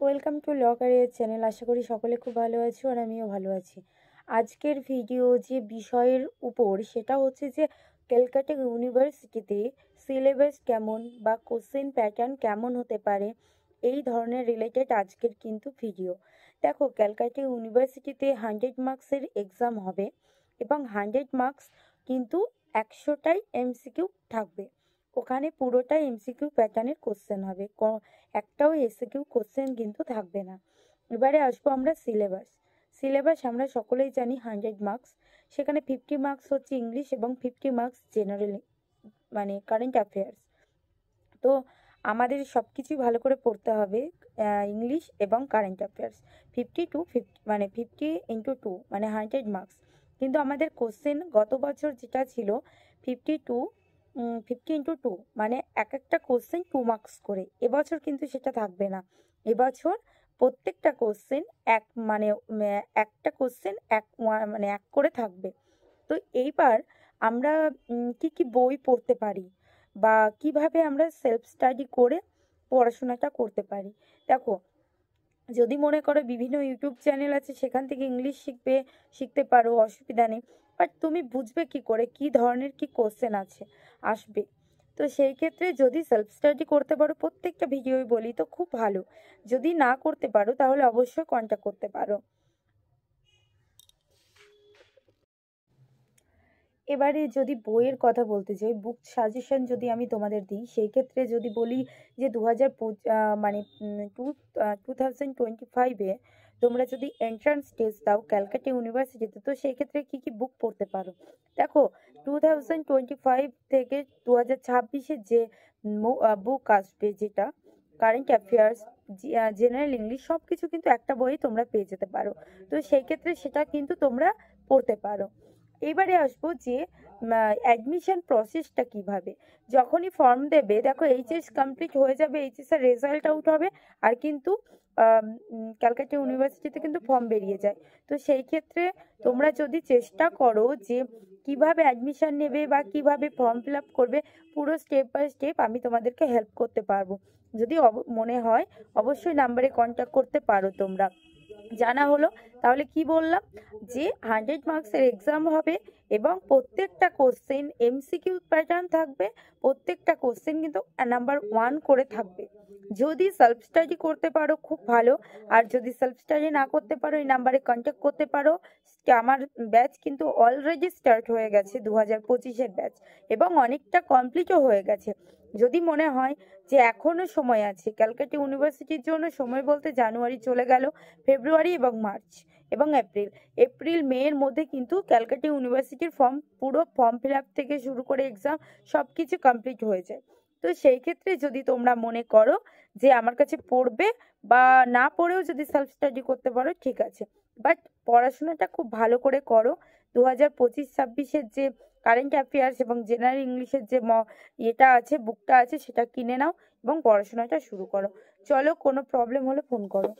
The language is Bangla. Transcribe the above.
Welcome to law career channel. আশা করি সকলে খুব ভালো আছো আর আমিও ভালো আছি। আজকের ভিডিও যে বিষয়ের উপর সেটা হচ্ছে যে ক্যালকাটা ইউনিভার্সিটিতে সিলেবাস কেমন বা কোশ্চেন প্যাটার্ন কেমন হতে পারে, এই ধরনের রিলেটেড আজকের কিন্তু ভিডিও। দেখো, ক্যালকাটা ইউনিভার্সিটিতে 100 মার্কসের এক্সাম হবে এবং 100 মার্কস কিন্তু 100টাই এমসিকিউ থাকবে। ওখানে পুরোটাই এমসিকিউ প্যাটার্নের কোশ্চেন হবে, একটাও এসিকিউ কোশ্চেন কিন্তু থাকবে না। এবারে আসবো আমরা সিলেবাস আমরা সকলেই জানি 100 মার্কস। সেখানে 50 মার্কস হচ্ছে ইংলিশ এবং 50 মার্কস জেনারেল মানে কারেন্ট অ্যাফেয়ার্স। তো আমাদের সব কিছুই ভালো করে পড়তে হবে, ইংলিশ এবং কারেন্ট অ্যাফেয়ার্স। 50 মানে 50 × 2 মানে 100 মার্কস। কিন্তু আমাদের কোশ্চেন গত বছর যেটা ছিল 50 × 2 মানে একটা কোশ্চেন 2 মার্কস করে, এবছর কিন্তু সেটা থাকবে না। এবছর প্রত্যেকটা কোশ্চেন একটা কোশ্চেন মানে এক করে থাকবে। তো এইবার আমরা কি কি বই পড়তে পারি বা কিভাবে আমরা সেলফ স্টাডি করে পড়াশোনাটা করতে পারি। দেখো, যদি মনে করো বিভিন্ন ইউটিউব চ্যানেল আছে, সেখান থেকে ইংলিশ শিখতে পারো, অসুবিধা নেই। বাট তুমি বুঝবে কি করে কি ধরনের কি কোশ্চেন আসবে। তো সেই ক্ষেত্রে যদি সেলফ স্টাডি করতে পারো, প্রত্যেকটা ভিডিওই বলি তো খুব ভালো। যদি না করতে পারো তাহলে অবশ্যই কন্ট্যাক্ট করতে পারো। এবারে যদি বইয়ের কথা বলতে চাই, বুক সাজেশন যদি আমি তোমাদের দিই, সেই ক্ষেত্রে যদি বলি যে 2025-এ তোমরা যদি এন্ট্রান্স টেস্ট দাও ক্যালকাটা ইউনিভার্সিটিতে, তো সেই ক্ষেত্রে কী কী বুক পড়তে পারো। দেখো, 2025 থেকে 2026-এর যে বুক আসবে, যেটা কারেন্ট অ্যাফেয়ার্স, জেনারেল ইংলিশ, সব কিছু কিন্তু একটা বইয়ে তোমরা পেয়ে যেতে পারো। তো সেই ক্ষেত্রে সেটা কিন্তু তোমরা পড়তে পারো। এবারে আসবো যে অ্যাডমিশন প্রসেসটা কিভাবে। যখনই ফর্ম দেবে, দেখো এইচএস কমপ্লিট হয়ে যাবে, এইচএস এর রেজাল্ট আউট হবে, আর কিন্তু ক্যালকাটা ইউনিভার্সিটিতে কিন্তু ফর্ম বেরিয়ে যায়। তো সেই ক্ষেত্রে তোমরা যদি চেষ্টা করো যে কিভাবে অ্যাডমিশন নেবে বা কিভাবে ফর্ম ফিল আপ করবে, পুরো স্টেপ বাই স্টেপ আমি তোমাদেরকে হেল্প করতে পারবো। যদি মনে হয় অবশ্যই নাম্বারে কন্ট্যাক্ট করতে পারো তোমরা। জানা হলো তাহলে কি বললাম, যে 100 মার্কসের এক্সাম হবে এবং প্রত্যেকটা কোশ্চেন এমসিকিউ প্যাটার্ন থাকবে। প্রত্যেকটা কোশ্চেন কিন্তু নাম্বার 1 করে থাকবে। যদি সেলফ স্টাডি করতে পারো খুব ভালো, আর যদি সেলফ স্টাডি না করতে পারো এই নাম্বারে কন্ট্যাক্ট করতে পারো। আমার ব্যাচ কিন্তু অলরেডি স্টার্ট হয়ে গেছে, 2025-এর ব্যাচ, এবং অনেকটা কমপ্লিটও হয়ে গেছে। যদি মনে হয় যে এখনো সময় আছে, ক্যালকাটা ইউনিভার্সিটির জন্য সময় বলতে জানুয়ারি চলে গেল, ফেব্রুয়ারি এবং মার্চ এবং এপ্রিল মে এর মধ্যে কিন্তু ক্যালকাটা ইউনিভার্সিটির পুরো ফর্ম ফিল আপ থেকে শুরু করে এক্সাম সব কিছু কমপ্লিট হয়ে যায়। তো সেই ক্ষেত্রে যদি তোমরা মনে করো যে আমার কাছে পড়বে, বা না পড়েও যদি সেলফ স্টাডি করতে পারো, ঠিক আছে। বাট পড়াশোনাটা খুব ভালো করে করো। 2025-26-এর যে কারেন্ট অ্যাফেয়ার্স এবং জেনারেল ইংলিশের যে বুকটা আছে, সেটা কিনে নাও এবং পড়াশোনাটা শুরু করো। চলো, কোনো প্রবলেম হলে ফোন করো।